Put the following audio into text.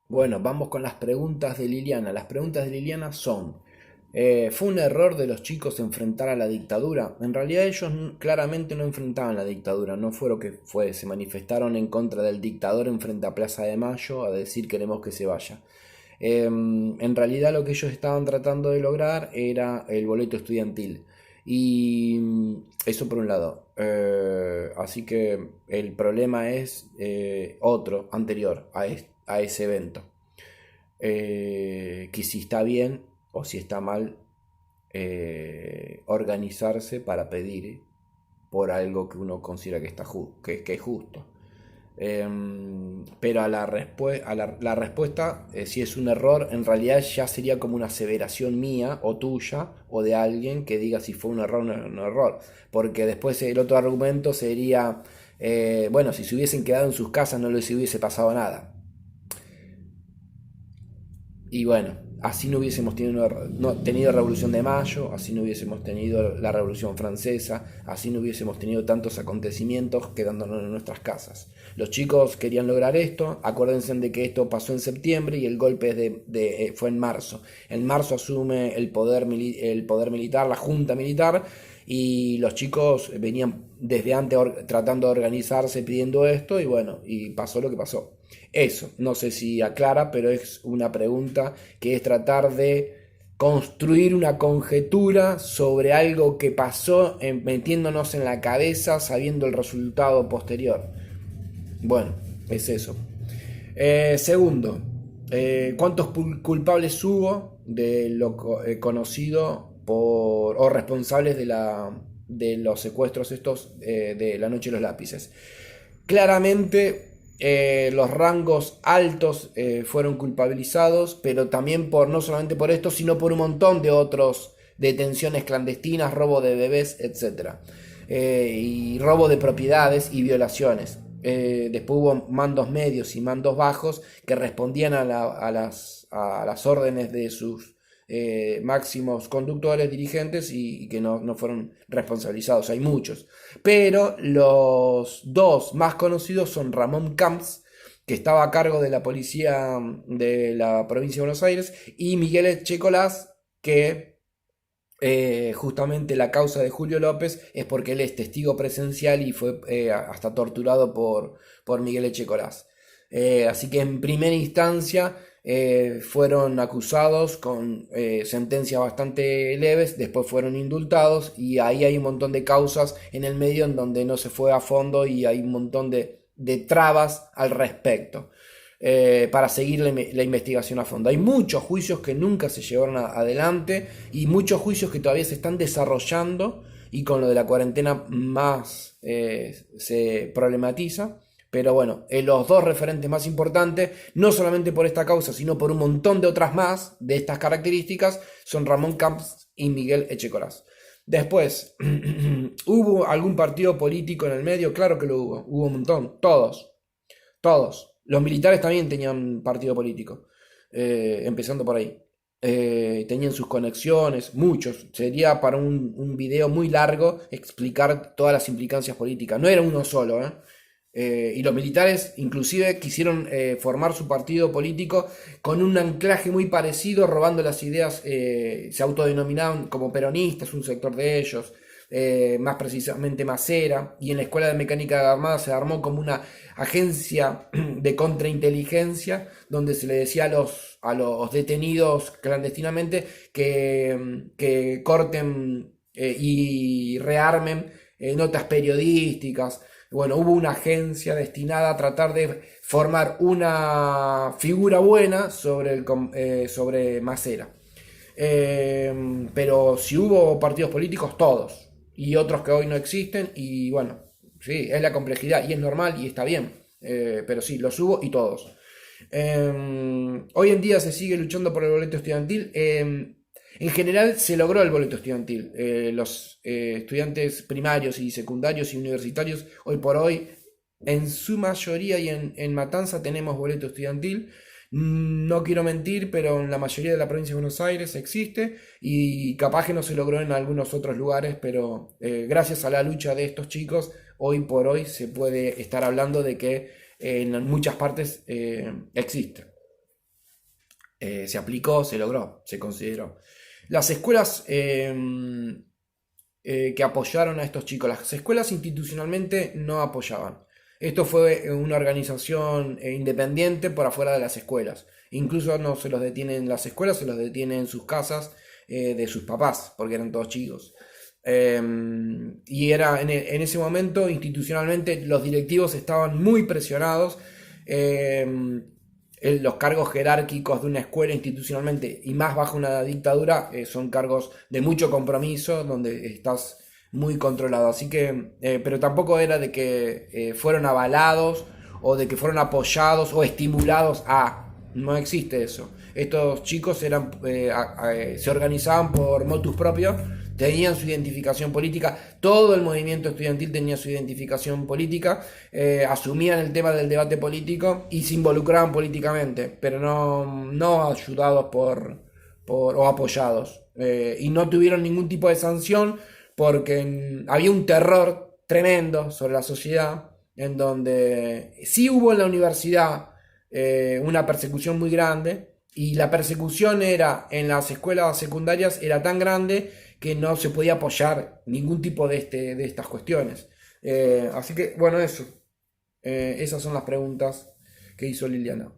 Bueno, vamos con las preguntas de Liliana. Las preguntas de Liliana son, ¿fue un error de los chicos enfrentar a la dictadura? En realidad ellos claramente no enfrentaban la dictadura, no fue lo que fue, se manifestaron en contra del dictador en frente a Plaza de Mayo a decir queremos que se vaya. En realidad lo que ellos estaban tratando de lograr era el boleto estudiantil. Y eso por un lado. Así que el problema es otro, anterior a ese evento. Que si está bien o si está mal organizarse para pedir por algo que uno considera que, que es justo. Pero a la respuesta, si es un error, en realidad ya sería como una aseveración mía o tuya o de alguien que diga si fue un error o no un error. Porque después el otro argumento sería, bueno, si se hubiesen quedado en sus casas no les hubiese pasado nada. Y bueno, así no hubiésemos tenido, no, tenido Revolución de Mayo, así no hubiésemos tenido la Revolución Francesa, así no hubiésemos tenido tantos acontecimientos quedándonos en nuestras casas. Los chicos querían lograr esto, acuérdense de que esto pasó en septiembre y el golpe fue en marzo. En marzo asume el poder militar, la junta militar, y los chicos venían desde antes tratando de organizarse pidiendo esto y bueno, y pasó lo que pasó. Eso, no sé si aclara, pero es una pregunta que es tratar de construir una conjetura sobre algo que pasó, metiéndonos en la cabeza sabiendo el resultado posterior. Bueno, es eso. Segundo, ¿cuántos culpables hubo de lo conocido por o responsables de los secuestros estos de la noche de los lápices? Claramente los rangos altos fueron culpabilizados, pero también por no solamente por esto, sino por un montón de otros detenciones clandestinas, robo de bebés, etcétera, y robo de propiedades y violaciones. Después hubo mandos medios y mandos bajos que respondían a las órdenes de sus máximos conductores, dirigentes y que no fueron responsabilizados. Hay muchos. Pero los dos más conocidos son Ramón Camps, que estaba a cargo de la policía de la provincia de Buenos Aires, y Miguel Echecolás, que justamente la causa de Julio López es porque él es testigo presencial y fue hasta torturado por Miguel Echecolás. Así que en primera instancia fueron acusados con sentencias bastante leves, después fueron indultados y ahí hay un montón de causas en el medio en donde no se fue a fondo y hay un montón de trabas al respecto para seguir la investigación a fondo. Hay muchos juicios que nunca se llevaron adelante y muchos juicios que todavía se están desarrollando y con lo de la cuarentena más se problematiza. Pero bueno, los dos referentes más importantes, no solamente por esta causa, sino por un montón de otras más de estas características, son Ramón Camps y Miguel Echecolás. Después, ¿hubo algún partido político en el medio? Claro que lo hubo un montón, todos. Todos. Los militares también tenían partido político, empezando por ahí. Tenían sus conexiones, muchos. Sería para un video muy largo explicar todas las implicancias políticas. No era uno solo, ¿eh? Y los militares inclusive quisieron formar su partido político con un anclaje muy parecido, robando las ideas, se autodenominaban como peronistas, un sector de ellos, más precisamente Macera, y en la Escuela de Mecánica de la Armada se armó como una agencia de contrainteligencia donde se le decía a los detenidos clandestinamente que corten y rearmen notas periodísticas. Bueno, hubo una agencia destinada a tratar de formar una figura buena sobre Macera. Pero si hubo partidos políticos, todos. Y otros que hoy no existen. Y bueno, sí, es la complejidad y es normal y está bien. Pero sí, los hubo y todos. Hoy en día se sigue luchando por el boleto estudiantil. En general se logró el boleto estudiantil. Los estudiantes primarios y secundarios y universitarios, hoy por hoy, en su mayoría y en Matanza tenemos boleto estudiantil. No quiero mentir, pero en la mayoría de la provincia de Buenos Aires existe y capaz que no se logró en algunos otros lugares, pero gracias a la lucha de estos chicos, hoy por hoy se puede estar hablando de que en muchas partes existe. se aplicó, se logró, se consideró. Las escuelas que apoyaron a estos chicos, las escuelas institucionalmente no apoyaban. Esto fue una organización independiente por afuera de las escuelas. Incluso no se los detiene en las escuelas, se los detiene en sus casas de sus papás, porque eran todos chicos. Y era en ese momento institucionalmente los directivos estaban muy presionados. Los cargos jerárquicos de una escuela institucionalmente y más bajo una dictadura son cargos de mucho compromiso, donde estás muy controlado. Así que, pero tampoco era de que fueron avalados o de que fueron apoyados o estimulados a. No existe eso. Estos chicos se organizaban por motus propios, tenían su identificación política, todo el movimiento estudiantil tenía su identificación política, asumían el tema del debate político y se involucraban políticamente, pero no ayudados o apoyados. Y no tuvieron ningún tipo de sanción porque había un terror tremendo sobre la sociedad, en donde sí hubo en la universidad una persecución muy grande, y la persecución era en las escuelas secundarias era tan grande que no se podía apoyar ningún tipo de estas cuestiones. Así que bueno, eso. Esas son las preguntas que hizo Liliana.